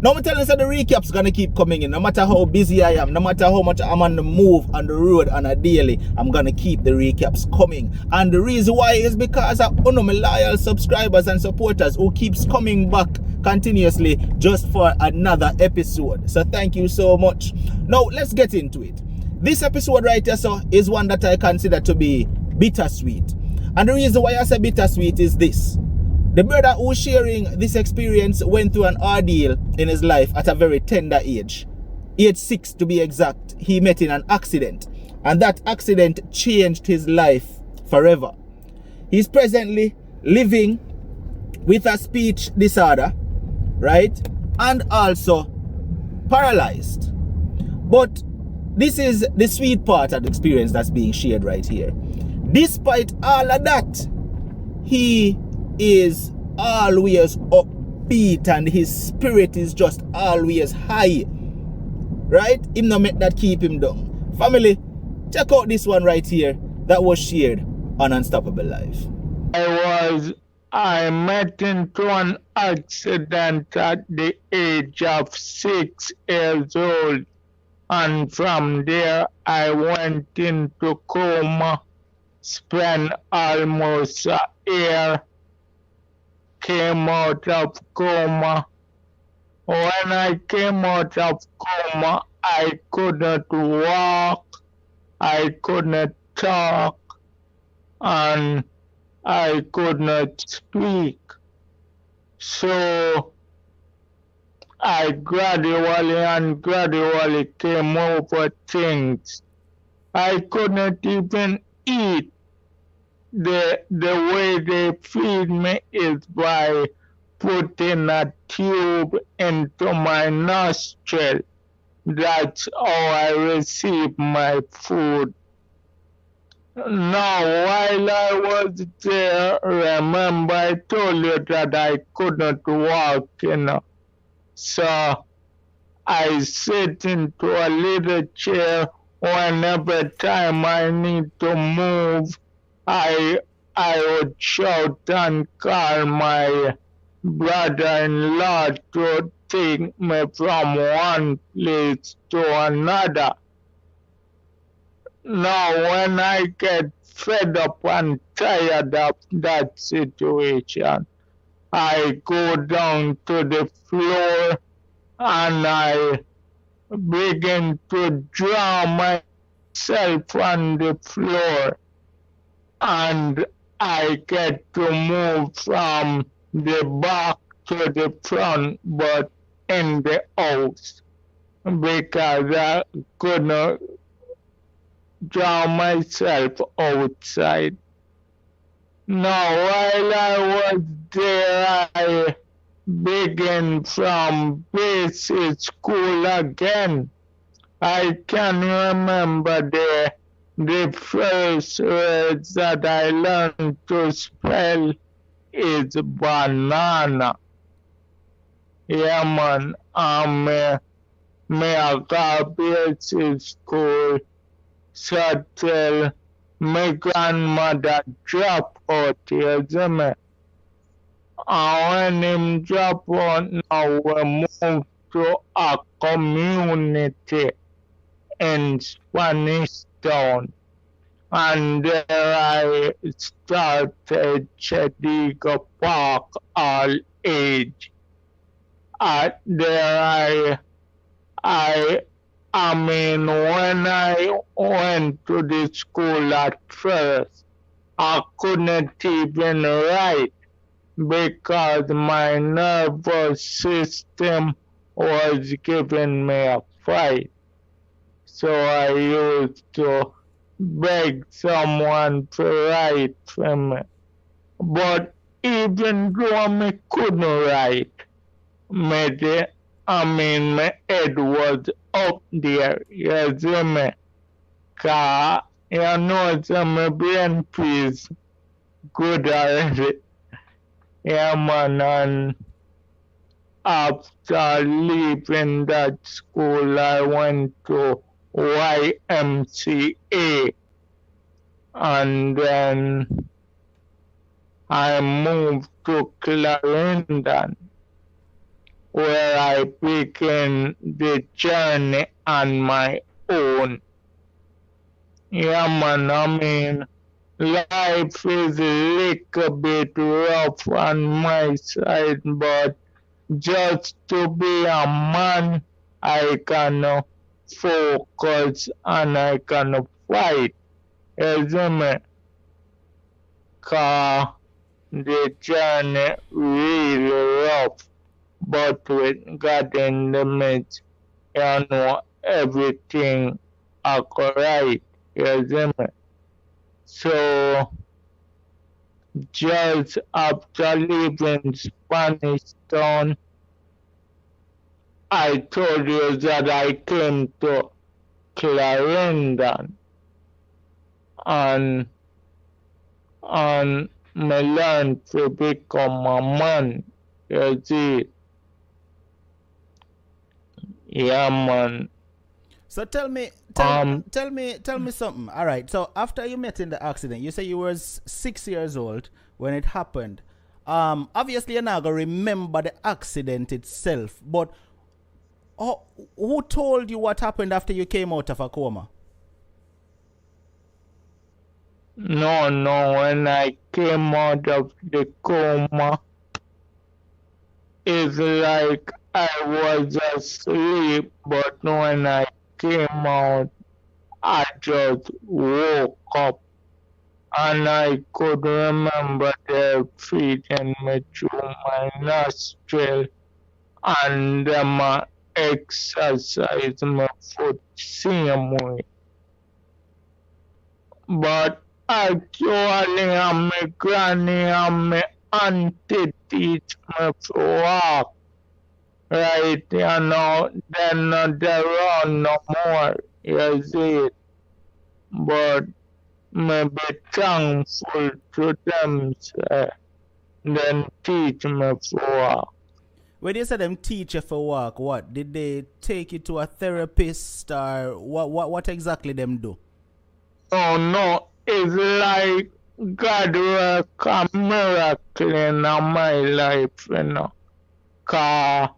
Now I'm telling you, so the recap's gonna keep coming in. No matter how busy I am, no matter how much I'm on the move on the road on a daily, I'm gonna keep the recaps coming. And the reason why is because of my loyal subscribers and supporters who keeps coming back continuously just for another episode. So thank you so much. Now let's get into it. This episode right here, so, is one that I consider to be bittersweet. And the reason why I say bittersweet is this. The brother who's sharing this experience went through an ordeal in his life at a very tender age. Age 6 to be exact. He met in an accident. And that accident changed his life forever. He's presently living with a speech disorder, right? And also paralyzed. But this is the sweet part of the experience that's being shared right here. Despite all of that, he is always upbeat and his spirit is just always high, right? Him no make that keep him down. Family, check out this one right here that was shared on Unstoppable Life. I met into an accident at the age of 6 years old, and from there I went into coma, spent almost a year, came out of coma. When I came out of coma, I couldn't walk, I couldn't talk, and I could not speak. So I gradually came over things. I couldn't even eat. The way they feed me is by putting a tube into my nostril. That's how I receive my food. Now, while I was there, remember I told you that I couldn't walk, So I sit into a little chair whenever time I need to move. I would shout and call my brother-in-law to take me from one place to another. Now, when I get fed up and tired of that situation, I go down to the floor and I begin to draw myself on the floor, and I get to move from the back to the front, but in the house, because I couldn't draw myself outside. Now, while I was there, I began from basic school again. I can remember the first words that I learned to spell is banana. Yeah, man, I got basic school. So till my grandmother drop out, you see me? And when him drop out, now we move to a community in Spanish Town. And there I started Chedigo Park all age. There I mean, when I went to the school at first, I couldn't even write because my nervous system was giving me a fight. So I used to beg someone to write for me. But even though I couldn't write, my head was up there, you see me? 'Cause you know, so my brain feels good already. Yeah, man, and after leaving that school, I went to YMCA, and then I moved to Clarendon. where I begin the journey on my own. Yeah, man, I mean, life is a little bit rough on my side, but just to be a man, I can focus and I can fight. You see me? 'Cause the journey really rough, but with God in the midst, you know, everything alright. You see me? So, just after leaving Spanish Town, I told you that I came to Clarendon and me learn to become a man. You see, yeah, man. So tell me something. All right. So after you met in the accident, you say you were 6 years old when it happened. Obviously you're not gonna remember the accident itself, but who told you what happened after you came out of a coma? No, when I came out of the coma, it's like I was asleep, but when I came out, I just woke up and I could remember their feeding me through my nostril and them exercise my foot same way. But actually, my granny and my auntie teach me to walk. Right, you know, they're not around no more, you see. But me be thankful to them, sir. Then teach me to walk. When you said them teach you for walk, what did they take you to a therapist or what exactly them do? Oh no, it's like God work a miracle in my life, you know. 'Cause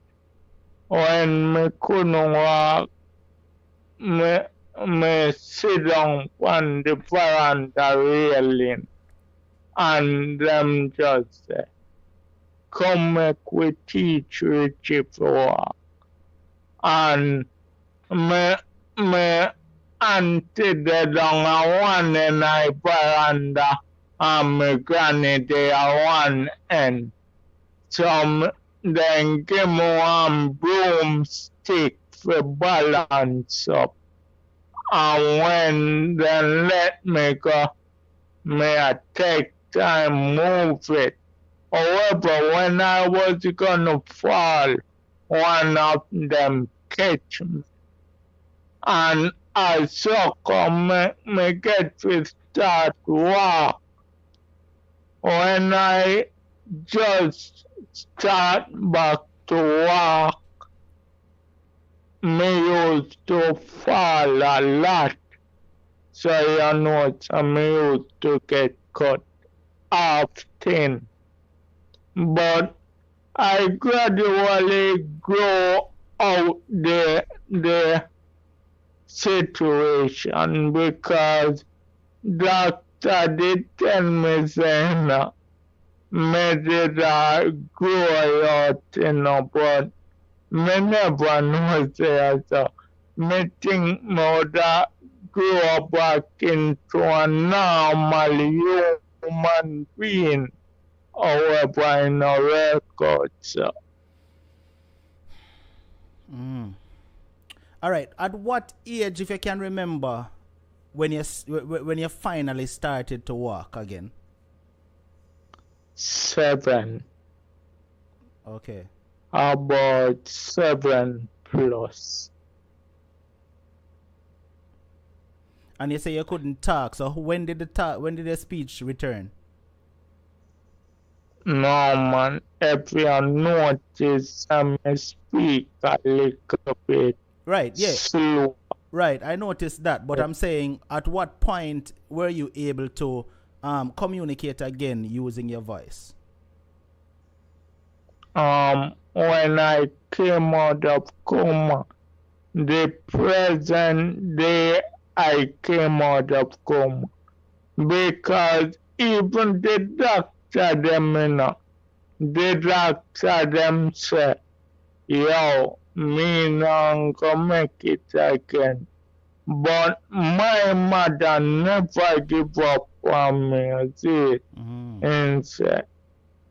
when me couldn't walk, me sit down on the veranda railing and them just say, come make we teach Richie to walk. And me auntie they down a one in a veranda and me granny they a one end. So then give me one broomstick for balance up. And when they let me go, may I take time move it. However, when I was gonna fall, one of them catch me. And I succumb, me get to start walk. When I just start back to walk, me used to fall a lot. So you know, so me used to get cut often. But I gradually grow out the situation because doctor did tell me saying me did grow out, you know, but me never know say so. Me think me would grow back into a normal human being. However, I no record, so. All right. At what age, if you can remember, when you finally started to walk again? 7. Okay. About 7 plus. And you say you couldn't talk. So when did the speech return? No man, if you notice I speak a little bit Right, yeah. slow. Right, I noticed that, but I'm saying at what point were you able to communicate again using your voice? when I came out of coma, the present day I came out of coma. Because even the doctor them, the doctor them say, yo, me not gonna make it again. But my mother never give up on me, see, and say,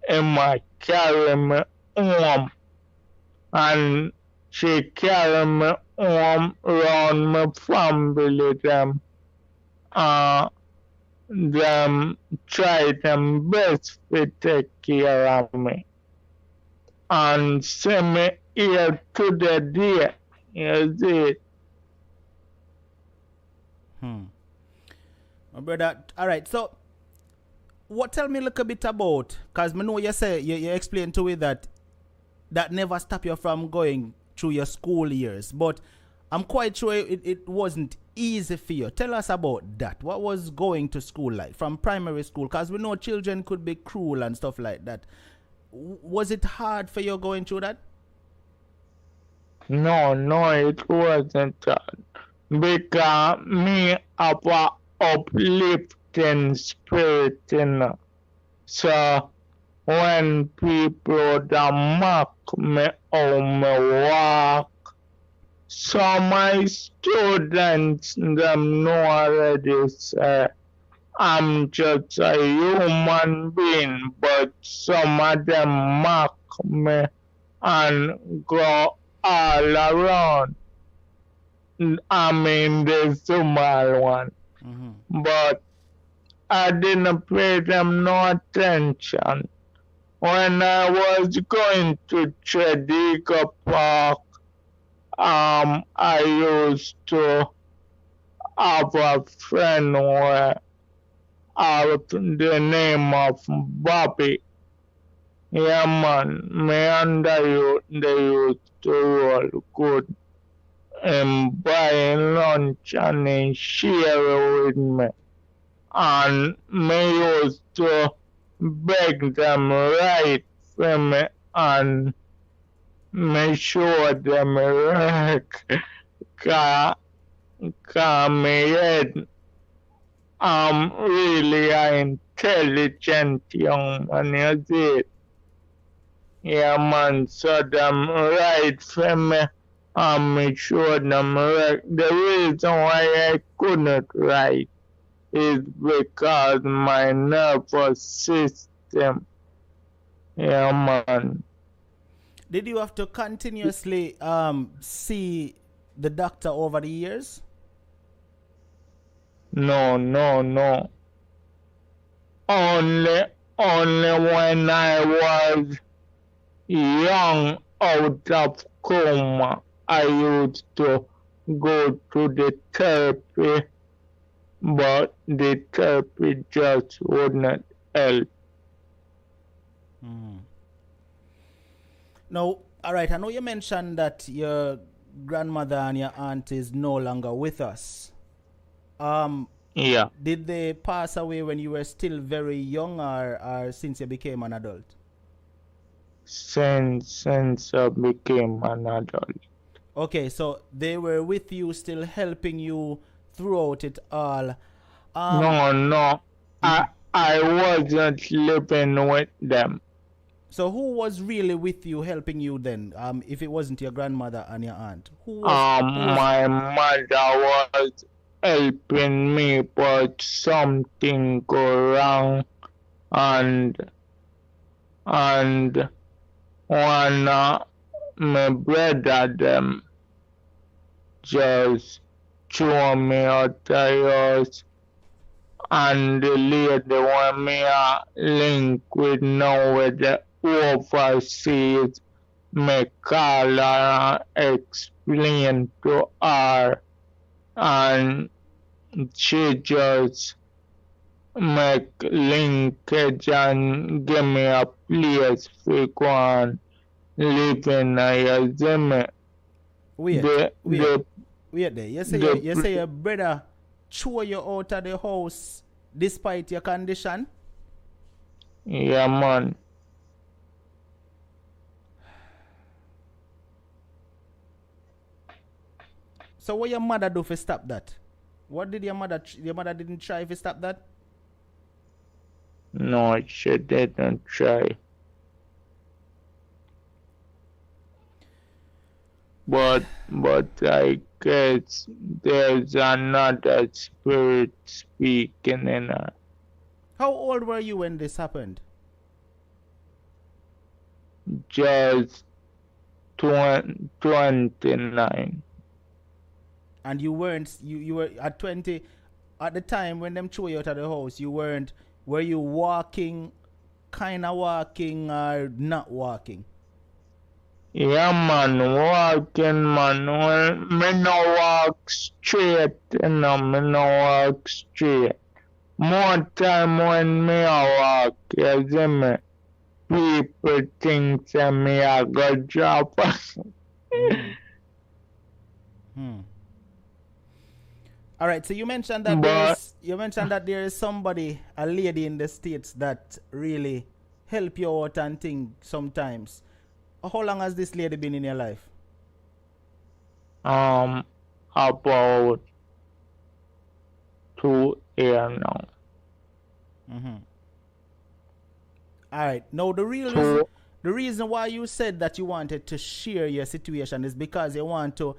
Emma carry me home, and she carry me home around my family them. Them try them best to take care of me. And send me here to the day. You see. My brother, all right, so what tell me a little bit about, because I know you say you explained to me that never stop you from going through your school years, but I'm quite sure it wasn't easy for you. Tell us about that. What was going to school like from primary school? Because we know children could be cruel and stuff like that. Was it hard for you going through that? No, it wasn't hard. Because me have a uplifting spirit, So when people that mock me how me walk, so my students them know already say I'm just a human being, but some of them mock me and go all around. I mean the small one. But I didn't pay them no attention. When I was going to Chedico Park, I used to have a friend where the name of Bobby. Yeah, man, me and they used to roll good and buy lunch and they share with me. And me used to beg them right for me and me show them work. Cause me head, I'm really an intelligent young man, you see. Yeah, man, so them right for me and me show them work. The reason why I couldn't write is because my nervous system. Yeah, man. Did you have to continuously see the doctor over the years? No. Only when I was young out of coma, I used to go to the therapy, but the therapy just wouldn't help. Now, all right, I know you mentioned that your grandmother and your aunt is no longer with us. Yeah. Did they pass away when you were still very young or since you became an adult? Since I became an adult. Okay, so they were with you, still helping you throughout it all. No. I wasn't living with them. So who was really with you, helping you then? If it wasn't your grandmother and your aunt, who was? My mother was helping me, but something go wrong, and one my brother them just threw me out the house, and the lady want me link with now with the overseas. Me call her and explain to her, and she just make linkage and give me a place for go and live in a zimmer. Wait there. You say your brother threw you out of the house despite your condition? Yeah, man. So what your mother do to stop that? What did your mother didn't try to stop that? No, she didn't try. But I guess there's another spirit speaking in her. How old were you when this happened? Just 29. And you weren't you were at 20 at the time when them threw you out of the house. You weren't. Were you walking, kind of walking, or not walking? Yeah, man, walking, man. Well, me no walk straight, me no walk straight. More time when me a walk, you see me, people think say me a go drop. All right. So you mentioned that But there is somebody, a lady in the States that really help you out and think sometimes. How long has this lady been in your life? about 2 years now. All right. Now the reason why you said that you wanted to share your situation is because you want to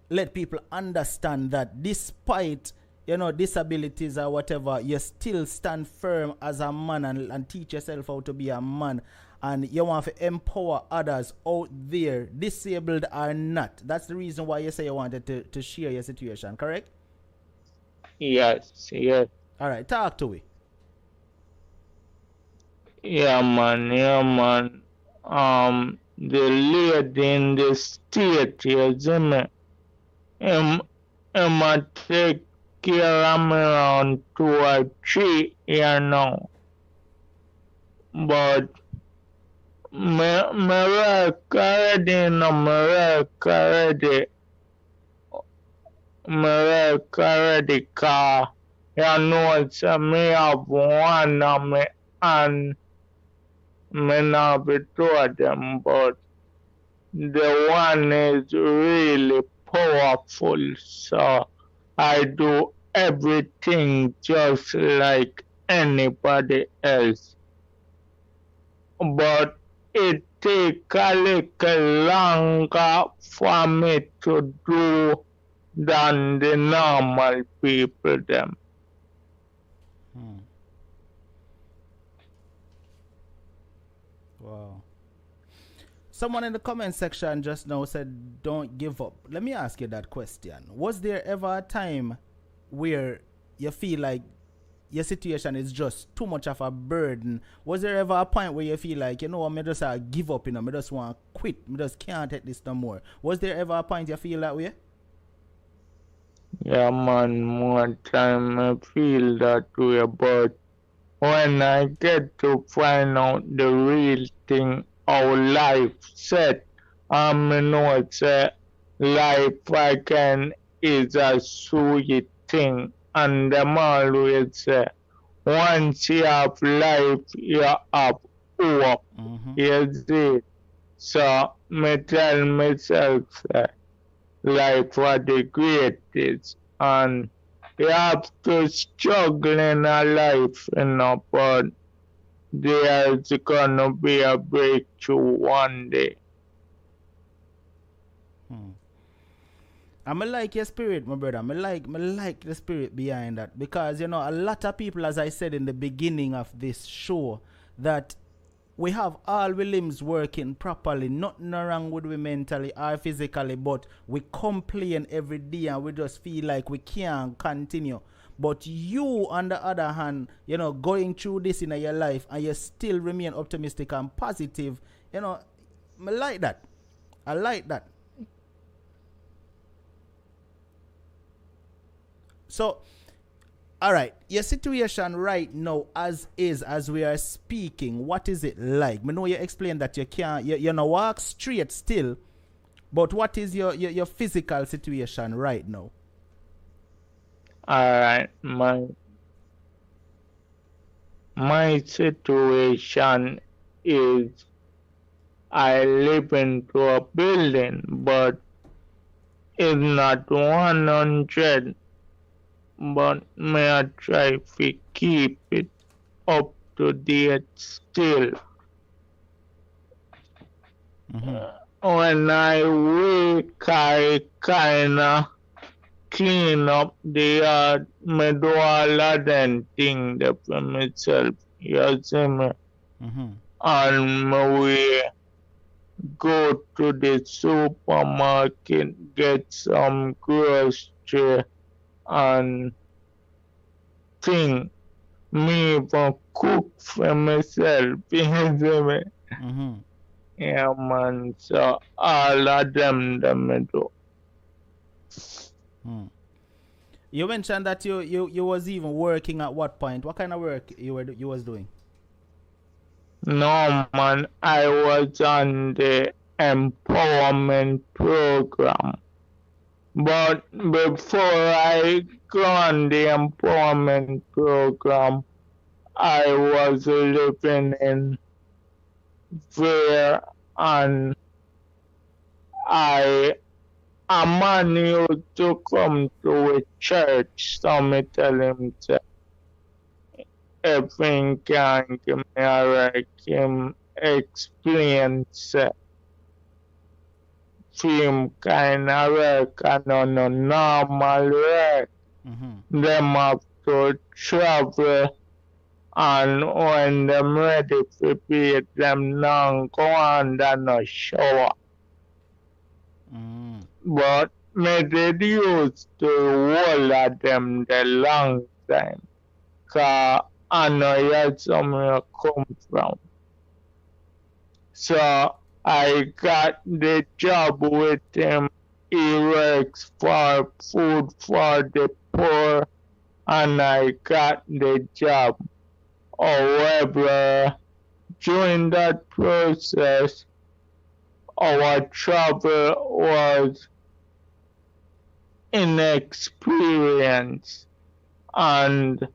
let people understand that despite disabilities or whatever, you still stand firm as a man and teach yourself how to be a man, and you want to empower others out there, disabled or not. That's the reason why you say you wanted to share your situation, correct? Yes. All right, talk to me. Yeah, man. The lady in the state, you see me, a take care of me around 2 or 3 years now. But me work already, car. You know, so me have one of me and me not be told them, but the one is really powerful, so I do everything just like anybody else. But it take a little longer for me to do than the normal people them. Wow. Someone in the comment section just now said, don't give up. Let me ask you that question. Was there ever a time where you feel like your situation is just too much of a burden? Was there ever a point where you feel like, I just give up, I just want to quit, I just can't take this no more? Was there ever a point you feel that way? Yeah, man, more time I feel that way, but when I get to find out the real thing, how life set, I know it's life again is a sweet thing, and them always say, once you have life, you have hope. You see? So, me tell myself that life was the greatest, and you have to struggle in a life, but there's gonna be a breakthrough one day. I like your spirit, my brother. I like the spirit behind that, because a lot of people, as I said in the beginning of this show, that we have all we limbs working properly, nothing wrong with we mentally or physically, but we complain every day and we just feel like we can't continue. But you, on the other hand, going through this in your life and you still remain optimistic and positive, I like that. I like that. So, all right, your situation right now, as we are speaking, what is it like? I know you explained that you can't, you not walk straight still, but what is your physical situation right now? All right, my situation is I live into a building, but It's not 100, but may I try to keep it up to date still. When I wake, I kinda clean up the yard. Me do all of them things there for myself. You see me? And we go to the supermarket, get some grocery and thing. Me even cook for myself. You see me? Yeah, man. So all of them me do. You mentioned that you was even working at what point? What kind of work you was doing? No, man. I was on the empowerment program. But before I go on the empowerment program, I was living in there, and a man used to come to a church, so me tell him to everything can give me a wreck. Him explain say him kind of work and no normal work. Them have to travel, and when them ready to pay, them now go under no shower. But me did used to all of them the long time, cause I know that's somewhere come from. So I got the job with him. He works for food for the poor, and I got the job. However, during that process, our travel was inexperienced, and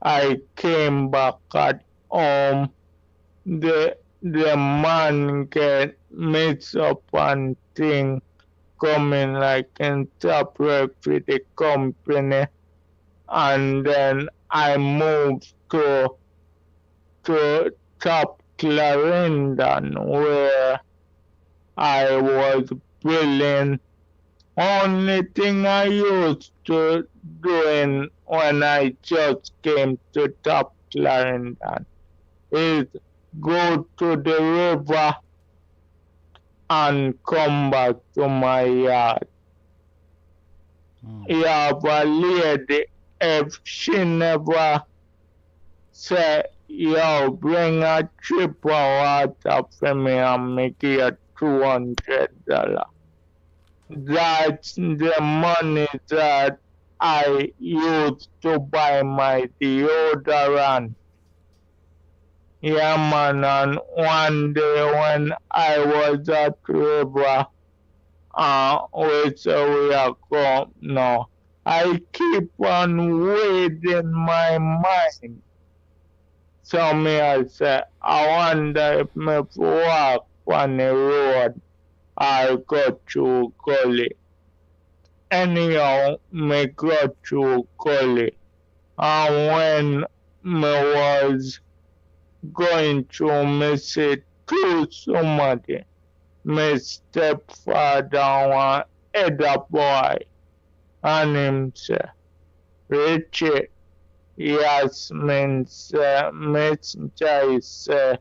I came back at home. The man get mixed up and thing coming like in top work with the company, and then I moved to top Clarendon where I was billing. Only thing I used to doing when I just came to top Clarendon is go to the river and come back to my yard. You have a lady, if she never say, yo, bring a trip of water for me and make it $200. That's the money that I used to buy my deodorant. Yeah, man, and one day when I was at river, which we are going now, I keep on waiting my mind. So me I say, I wonder if me walk on the road or go through gully. Anyhow, me go through gully. And when me was going through, me see two somebody. My stepfather one elder boy, and him say, Richie, yes, means messenger say,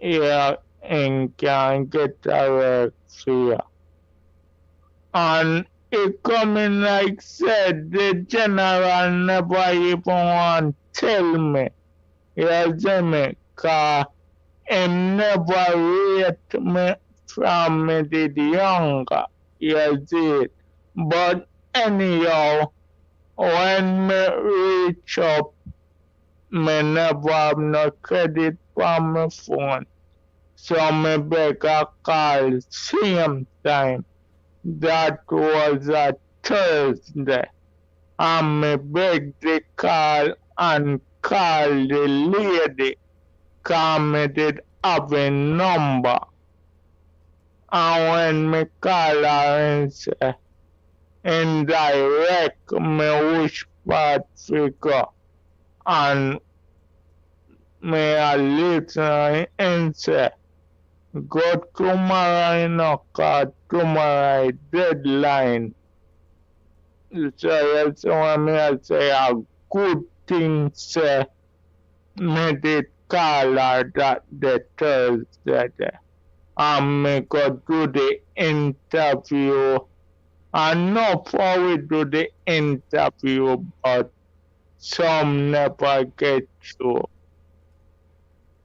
yeah, and can get a work for you. And it coming like said, the general never even want to tell me, you see me, cause him never rate me from me the younger, you see it. But anyhow, when me reach up, me never have no credit for my phone. So me beg a call same time. That was a Thursday. And me beg the call and call the lady, cause me did have a number. And when me call her and say, indirect me which part figure, and me a listen and say, go tomorrow in a car, tomorrow deadline. So that's why me I say a good thing say, me did call her that the Thursday. And me go do the interview. And not before we do the interview, but some never get through.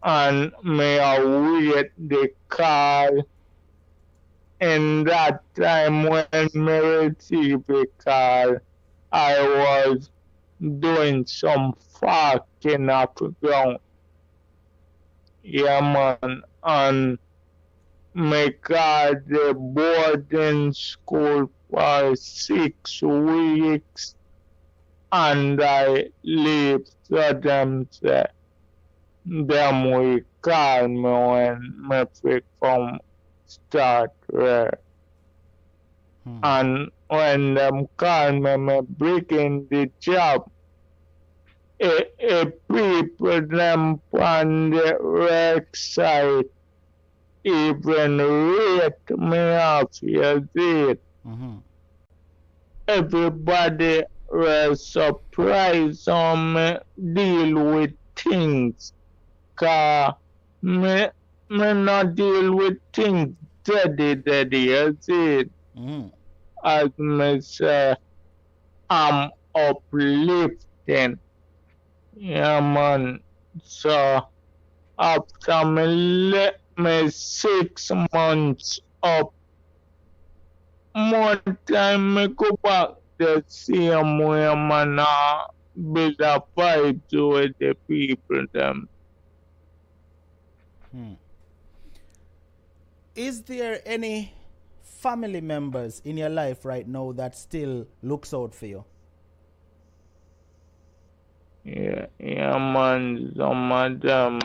And me I wait the call. And that time when me receive the call, I was doing some fucking up ground. Yeah, man. And me got the boarding school for 6 weeks, and I leave. So them say, them will call me when me fi come start work. And when them call me, me breaking the job. People them on the website even rate me off, you see it. Everybody was surprised on me deal with things. Cause me not deal with things daddy, you see it. As me say, I'm uplifting. Yeah, man. So after me 6 months up, more time me go back the same way, man. Build a fight with the people them. Is there any family members in your life right now that still looks out for you? Yeah, man. Some of them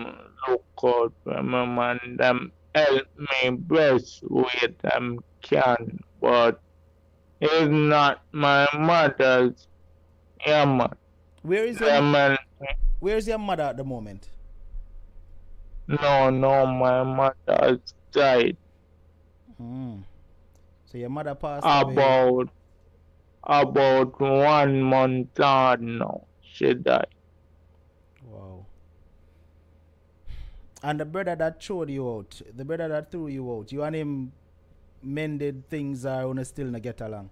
look out for me, man. Them help me best way them can, but it's not my mother's. Yeah, man. Where is your mother at the moment? No, my mother died. So your mother passed away? About 1 month on now, she died. Wow. And the brother that threw you out, you and him mended things, or you still not get along?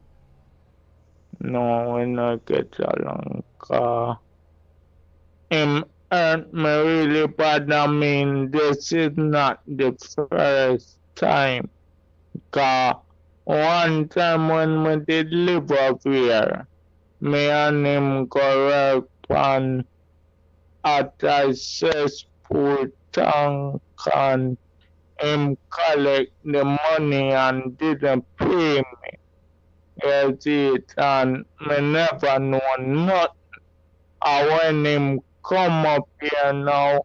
No, we not get along. Him hurt me really bad. I mean, this is not the first time. One time when we did live up here, me and him go work on at a cesspool tank, and him collect the money and didn't pay me. You see it, and me never know nothing. And when him come up here now,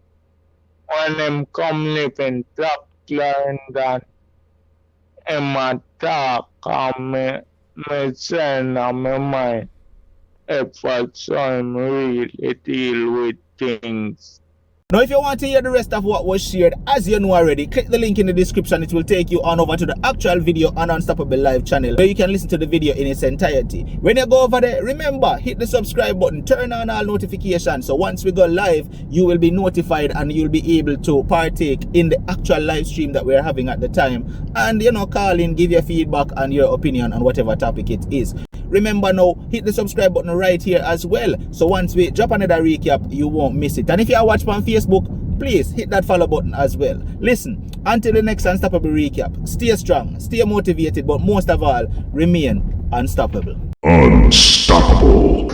when him come live in top Clarendon, him a talk, and me send on my mind if I saw him really deal with things. Now, if you want to hear the rest of what was shared, as you know already, click the link in the description. It will take you on over to the actual video on Unstoppable Live channel, where you can listen to the video in its entirety. When you go over there, remember, hit the subscribe button, turn on all notifications, so once we go live, you will be notified and you'll be able to partake in the actual live stream that we're having at the time. And, call in, give your feedback and your opinion on whatever topic it is. Remember now, hit the subscribe button right here as well, so once we drop another recap, you won't miss it. And if you are watching on Facebook, please hit that follow button as well. Listen, until the next Unstoppable recap, stay strong, stay motivated, but most of all, remain unstoppable. Unstoppable.